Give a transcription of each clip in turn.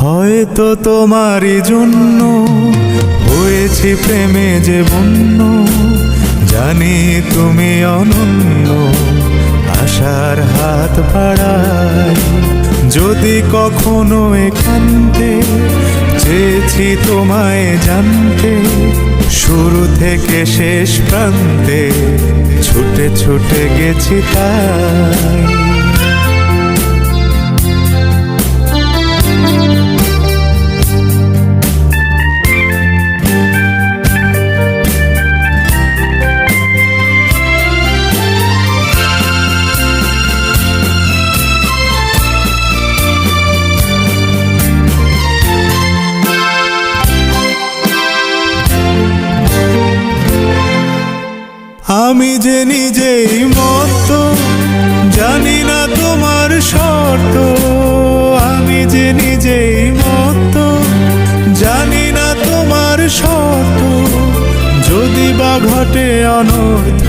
হয়তো তোমারই জন্য হয়েছি প্রেমে যে বন্য, জানি তুমি অনন্য, আশার হাত বাড়াই। যদি কখনো একান্তে চেয়েছি তোমায় জানতে, শুরু থেকে শেষ প্রান্তে ছুটে ছুটে গেছি তাই। আমি যে নিজেই মত, জানি না তোমার শর্ত। আমি যে নিজেই মত, জানি না তোমার শর্ত। যদি বা ঘটে অনর্থ,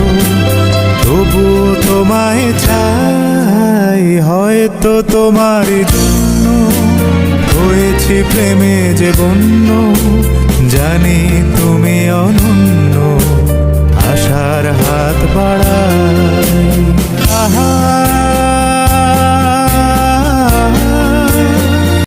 তবুও তোমায় চাই। হয়তো তোমার জন্য হয়েছি প্রেমে যে বন্য, জানি তুমি অনন্য, আশার হাত বাড়া।